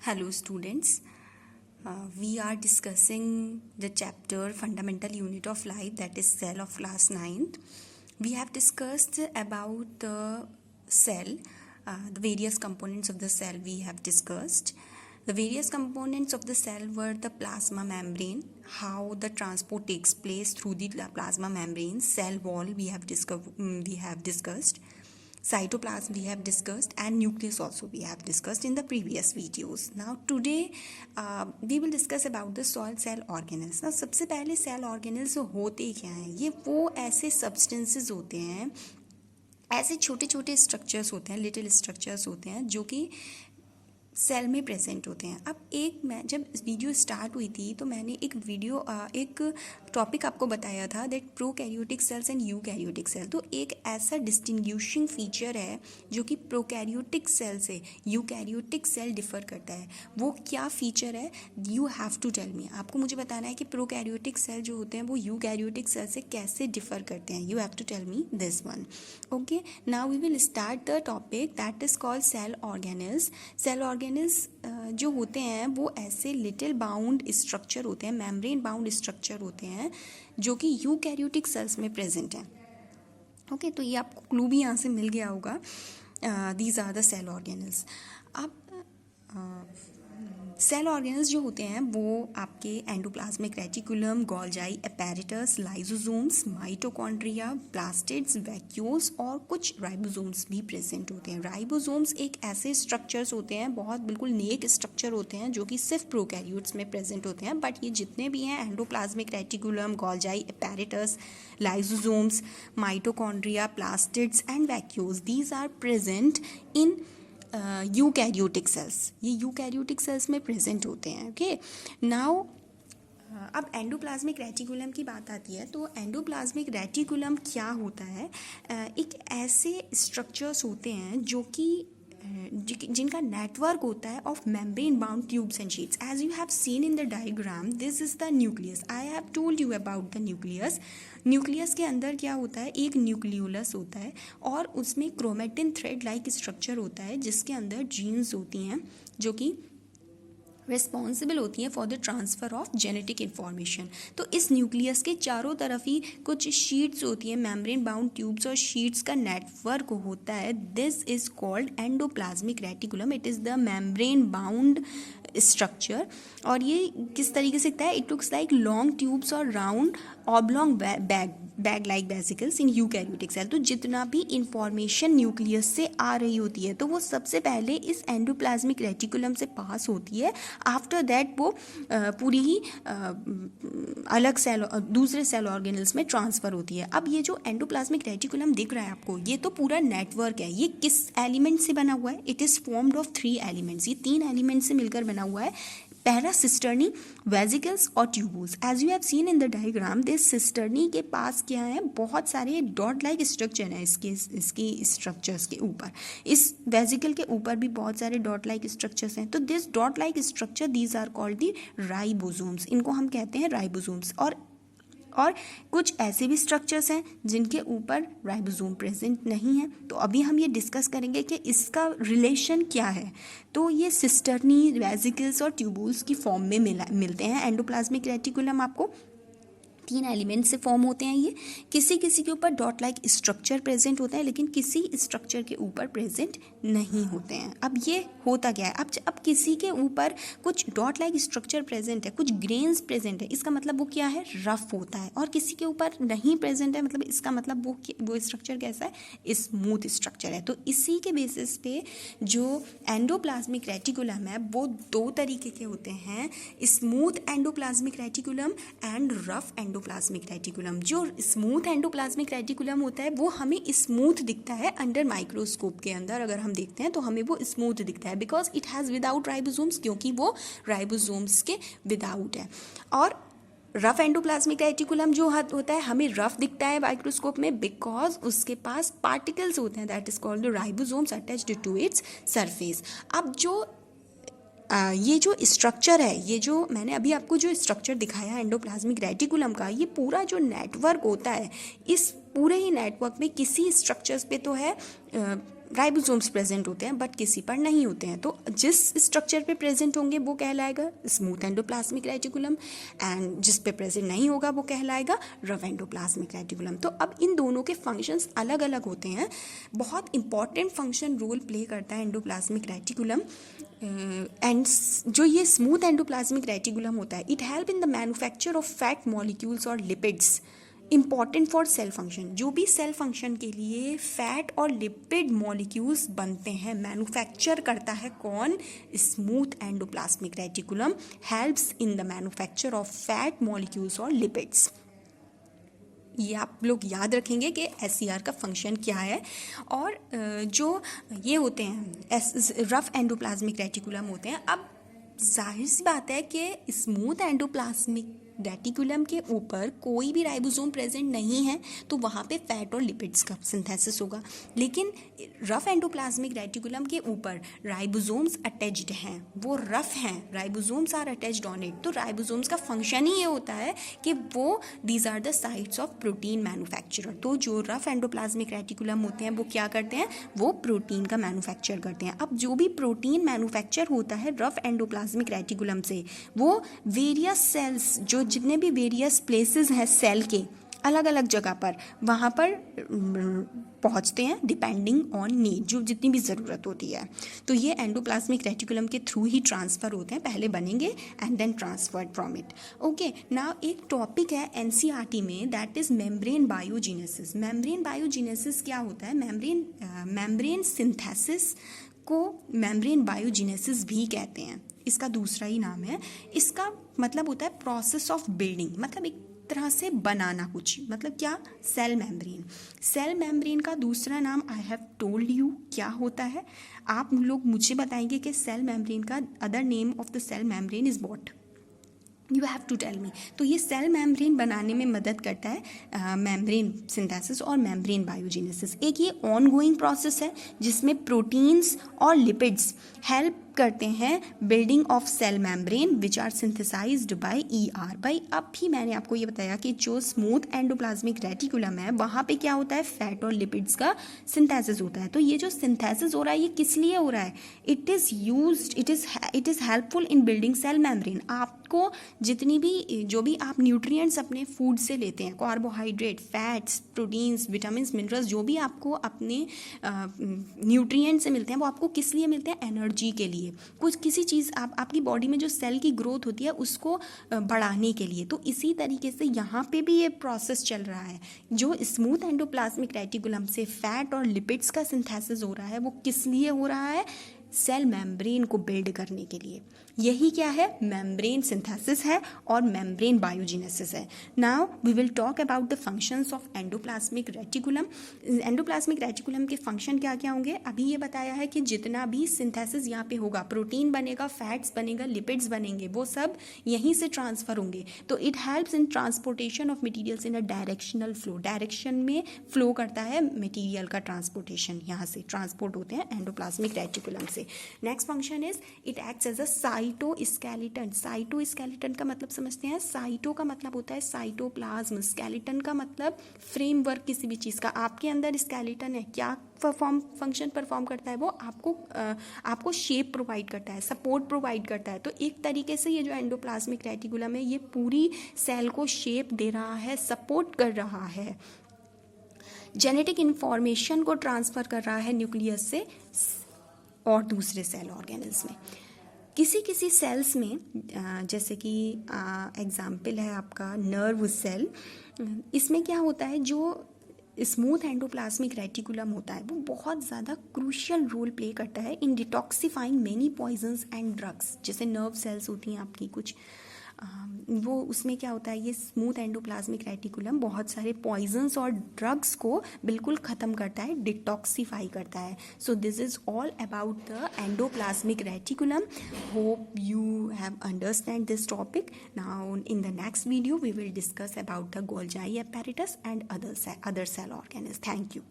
Hello students, we are discussing the chapter fundamental unit of life, that is cell, of class 9th. We have discussed about the cell, the various components of the cell we have discussed. The various components of the cell were the plasma membrane, how the transport takes place through the plasma membrane, cell wall we have discussed. Cytoplasm we have discussed, and nucleus also we have discussed in the previous videos. Now today we will discuss about the cell organelles. Now सबसे पहले cell organelles होते क्या हैं? ये वो ऐसे substances होते हैं, ऐसे छोटे छोटे स्ट्रक्चर्स होते हैं, लिटिल स्ट्रक्चर्स होते हैं जो कि सेल में प्रेजेंट होते हैं. अब मैं जब वीडियो स्टार्ट हुई थी तो मैंने एक टॉपिक आपको बताया था, that prokaryotic cells and eukaryotic cell. तो एक ऐसा डिस्टिंग्विशिंग फीचर है जो कि प्रोकैरियोटिक सेल से यूकैरियोटिक सेल डिफर करता है. वो क्या फीचर है? You have to tell me. आपको मुझे बताना है कि प्रोकैरियोटिक सेल जो होते हैं वो यूकैरियोटिक सेल से कैसे डिफर करते हैं. You have to tell me this one. Okay, now we will start the topic that is called cell organelles. Cell organelles जो होते हैं वो ऐसे लिटिल बाउंड स्ट्रक्चर होते हैं, मेम्ब्रेन बाउंड स्ट्रक्चर होते हैं जो कि यूकैरियोटिक सेल्स में प्रेजेंट हैं. ओके, तो ये आपको क्लू भी यहाँ से मिल गया होगा. These are the cell organelles. अब सेल ऑर्गेनल्स जो होते हैं वो आपके endoplasmic reticulum, Golgi apparatus, lysosomes, mitochondria, plastids, vacuoles और कुछ राइबोसोम्स भी प्रेजेंट होते हैं. राइबोसोम्स एक ऐसे स्ट्रक्चर्स होते हैं, बहुत बिल्कुल नेक स्ट्रक्चर होते हैं जो कि सिर्फ प्रोकैरियोट्स में प्रेजेंट होते हैं. बट ये जितने भी हैं, endoplasmic reticulum, Golgi apparatus, lysosomes, mitochondria, plastids and vacuoles, these are present in eukaryotic cells. ये यूकैरियोटिक सेल्स में प्रेजेंट होते हैं. ओके, नाउ अब एंडोप्लाज्मिक रेटिकुलम की बात आती है. तो एंडोप्लाज्मिक रेटिकुलम क्या होता है? एक ऐसे स्ट्रक्चर्स होते हैं जो कि जिनका नेटवर्क होता है of membrane bound tubes and sheets. As you have seen in the diagram, this is the nucleus. I have told you about the nucleus. Nucleus के अंदर क्या होता है? एक न्यूक्लियोलस होता है और उसमें क्रोमेटिन थ्रेड लाइक स्ट्रक्चर होता है जिसके अंदर जीन्स होती हैं जो कि रिस्पॉन्सिबल होती हैं for the transfer of genetic information. तो इस न्यूक्लियस के चारों तरफ ही कुछ शीट्स होती हैं, मेम्ब्रेन बाउंड ट्यूब्स और शीट्स का नेटवर्क होता है. This is called endoplasmic reticulum. It is the membrane bound structure. और ये किस तरीके से दिखता है? It looks like long tubes और round oblong bag like vesicles in eukaryotic cell. तो जितना भी इंफॉर्मेशन न्यूक्लियस से आ रही होती है तो वो सबसे पहले इस एंडोप्लाज्मिक रेटिकुलम से पास होती है. आफ्टर दैट वो पूरी ही अलग सेल, दूसरे सेल ऑर्गेनल्स में ट्रांसफ़र होती है. अब ये जो एंडोप्लाज्मिक रेटिकुलम दिख रहा है आपको, ये तो पूरा नेटवर्क है. ये किस एलिमेंट से बना हुआ है? It is formed of 3 elements. ये 3 एलिमेंट से मिलकर बना हुआ है. पहला सिस्टर्नी, वेजिकल्स और tubules. As you have seen in the diagram, this cisternae के पास क्या है? बहुत सारे डॉट लाइक स्ट्रक्चर हैं इसकी स्ट्रक्चर्स के ऊपर. इस वेजिकल के ऊपर भी बहुत सारे डॉट लाइक स्ट्रक्चर्स हैं. तो this dot like structure, these are called the ribosomes. इनको हम कहते हैं राइबोसोम्स. और कुछ ऐसे भी स्ट्रक्चर्स हैं जिनके ऊपर राइबोसोम प्रेजेंट नहीं है. तो अभी हम ये डिस्कस करेंगे कि इसका रिलेशन क्या है. तो ये सिस्टर्नी, वेसिकल्स और ट्यूबूल्स की फॉर्म में मिलते हैं. एंडोप्लाज्मिक रेटिकुलम आपको 3 एलिमेंट से फॉर्म होते हैं. ये किसी के ऊपर डॉट लाइक स्ट्रक्चर प्रेजेंट होता है लेकिन किसी स्ट्रक्चर के ऊपर प्रेजेंट नहीं होते हैं. अब ये होता क्या है? अब किसी के ऊपर कुछ डॉट लाइक स्ट्रक्चर प्रेजेंट है, कुछ ग्रेन्स प्रेजेंट है, इसका मतलब वो क्या है? रफ होता है. और किसी के ऊपर नहीं प्रेजेंट है, मतलब इसका मतलब वो स्ट्रक्चर कैसा है? स्मूथ स्ट्रक्चर है. तो इसी के बेसिस पे जो एंडोप्लाज्मिक रेटिकुलम है वो 2 तरीके के होते हैं, smooth endoplasmic reticulum and rough endoplasmic reticulum. जो स्मूथ एंडोप्लाज्मिक रेटिकुलम होता है वो हमें स्मूथ दिखता है अंडर माइक्रोस्कोप के अंदर. अगर हम देखते हैं तो हमें वो स्मूथ दिखता है because it has without ribosomes, क्योंकि वो राइबोसोम्स के विदाउट है. और रफ एंडोप्लाज्मिक रेटिकुलम जो होता है हमें रफ दिखता है माइक्रोस्कोप में बिकॉज उसके पास पार्टिकल्स होते हैं, that is called the ribosomes attached to its surface. अब जो ये जो स्ट्रक्चर है, ये जो मैंने अभी आपको जो स्ट्रक्चर दिखाया एंडोप्लाज्मिक रेटिकुलम का, ये पूरा जो नेटवर्क होता है, इस पूरे ही नेटवर्क में किसी स्ट्रक्चर्स पे तो है राइबोसोम्स प्रेजेंट होते हैं बट किसी पर नहीं होते हैं, तो जिस स्ट्रक्चर पे प्रेजेंट होंगे वो कहलाएगा स्मूथ एंडोप्लाज्मिक रेटिकुलम, एंड जिस पे प्रेजेंट नहीं होगा वो कहलाएगा रफ एंडोप्लाज्मिक रेटिकुलम। तो अब इन दोनों के फंक्शंस अलग अलग होते हैं। बहुत इंपॉर्टेंट फंक्शन रोल प्ले करता है एंडोप्लाज्मिक रेटिकुलम, एंड जो ये स्मूथ एंडोप्लाज्मिक रेटिकुलम होता है, it help in the manufacture of fat molecules और lipids important for cell function. जो भी सेल फंक्शन के लिए फैट और लिपिड मॉलिक्यूल्स बनते हैं, मैन्युफैक्चर करता है कौन? Smooth endoplasmic reticulum helps in the manufacture of fat molecules और लिपिड्स। ये आप लोग याद रखेंगे कि SCR का फंक्शन क्या है। और जो ये होते हैं रफ एंडोप्लाज्मिक रेटिकुलम होते हैं, अब जाहिर सी बात है कि स्मूथ एंडोप्लाज्मिक रेटिकुलम के ऊपर कोई भी राइबोसोम प्रेजेंट नहीं है, तो वहाँ पे फैट और लिपिड्स का सिंथेसिस होगा। लेकिन रफ एंडोप्लाज्मिक रेटिकुलम के ऊपर राइबोसोम्स अटैच्ड हैं, वो रफ हैं, ribosomes are attached on it. तो राइबोसोम्स का फंक्शन ही ये होता है कि वो these are the sites of protein manufacturer. तो जो रफ एंडोप्लाज्मिक रेटिकुलम होते हैं वो क्या करते हैं? वो प्रोटीन का मैन्युफैक्चर करते हैं। अब जो भी प्रोटीन मैन्युफैक्चर होता है रफ एंडोप्लाज्मिक रेटिकुलम से, वो वेरियस सेल्स, जो जितने भी वेरियस प्लेसेस हैं सेल के अलग अलग जगह पर, वहाँ पर पहुँचते हैं डिपेंडिंग ऑन नीड, जो जितनी भी ज़रूरत होती है। तो ये एंडोप्लाज्मिक रेटिकुलम के थ्रू ही ट्रांसफ़र होते हैं, पहले बनेंगे and then transferred from it. Okay, now एक टॉपिक है NCERT में, that is membrane biogenesis. Membrane biogenesis क्या होता है? मेम्ब्रेन सिंथेसिस को मेम्ब्रेन बायोजेनेसिस भी कहते हैं, इसका दूसरा ही नाम है। इसका मतलब होता है प्रोसेस ऑफ बिल्डिंग, मतलब एक तरह से बनाना कुछ, मतलब क्या? Cell membrane. सेल मेम्ब्रेन का दूसरा नाम आई हैव टोल्ड यू क्या होता है। आप लोग मुझे बताएंगे कि सेल मेम्ब्रेन का other name of the cell membrane is what? You have to tell me. तो ये सेल मेम्ब्रेन बनाने में मदद करता है मेम्ब्रेन सिंथेसिस और मेम्ब्रेन बायोजेनेसिस। एक ये ऑन गोइंग प्रोसेस है जिसमें प्रोटीन्स और लिपिड्स हेल्प करते हैं building of cell membrane which are synthesised by ER। भाई अब भी मैंने आपको ये बताया कि जो स्मूथ एंडोप्लाज्मिक रेटिकुलम है वहाँ पे क्या होता है? फैट और लिपिड्स का सिंथेसिस होता है। तो ये जो सिंथेसिस हो रहा है ये किस लिए हो रहा है? It is helpful in building cell membrane. आपको जितनी भी जो भी आप न्यूट्रिएंट्स अपने फूड से लेते हैं, carbohydrate, fats, proteins, vitamins, minerals, जो भी आपको अपने न्यूट्रिएंट से मिलते हैं वो आपको किस लिए मिलते हैं? एनर्जी के लिए। कुछ किसी चीज़ आपकी बॉडी में जो सेल की ग्रोथ होती है उसको बढ़ाने के लिए। तो इसी तरीके से यहाँ पे भी ये प्रोसेस चल रहा है। जो स्मूथ एंडोप्लाज्मिक रेटिकुलम से फैट और लिपिड्स का सिंथेसिस हो रहा है वो किस लिए हो रहा है? सेल मेम्ब्रेन को बिल्ड करने के लिए। यही क्या है? मेम्ब्रेन सिंथेसिस है और मेम्ब्रेन बायोजेनेसिस है। Now we will talk about the functions of endoplasmic reticulum. Endoplasmic reticulum के फंक्शन क्या क्या होंगे? अभी ये बताया है कि जितना भी सिंथेसिस यहाँ पे होगा, प्रोटीन बनेगा, फैट्स बनेगा, लिपिड्स बनेंगे, वो सब यहीं से ट्रांसफर होंगे। तो it helps in transportation of materials in a directional flow. Direction में फ्लो करता है मटीरियल का ट्रांसपोर्टेशन, यहाँ से ट्रांसपोर्ट होते हैं एंडोप्लाज्मिक रेटिकुलम से। Next function is it acts as a cytoskeleton. Cytoskeleton का मतलब समझते हैं। साइटो का मतलब होता है साइटोप्लाज्म, स्केलेटन का मतलब फ्रेमवर्क किसी भी चीज़ का। आपके अंदर स्केलेटन है, क्या फंक्शन परफॉर्म करता है? वो आपको शेप प्रोवाइड करता है, सपोर्ट प्रोवाइड करता है। तो एक तरीके से ये जो एंडोप्लाज्मिक रेटिकुलम है ये पूरी सेल को शेप दे रहा है, सपोर्ट कर रहा है, जेनेटिक इंफॉर्मेशन को ट्रांसफ़र कर रहा है न्यूक्लियस से और दूसरे सेल ऑर्गेनल्स में। किसी सेल्स में जैसे कि एग्जाम्पल है आपका नर्व सेल, इसमें क्या होता है? जो स्मूथ एंडोप्लाज्मिक रेटिकुलम होता है वो बहुत ज़्यादा क्रूशियल रोल प्ले करता है in detoxifying many poisons and drugs. जैसे नर्व सेल्स होती हैं आपकी कुछ, वो उसमें क्या होता है? ये स्मूथ एंडोप्लाज्मिक रेटिकुलम बहुत सारे पॉइजन्स और ड्रग्स को बिल्कुल ख़त्म करता है, डिटॉक्सिफाई करता है। So this is all about the endoplasmic reticulum. Hope you have understand this topic. Now in the next video we will discuss about the Golgi apparatus and other cell organs. Thank you.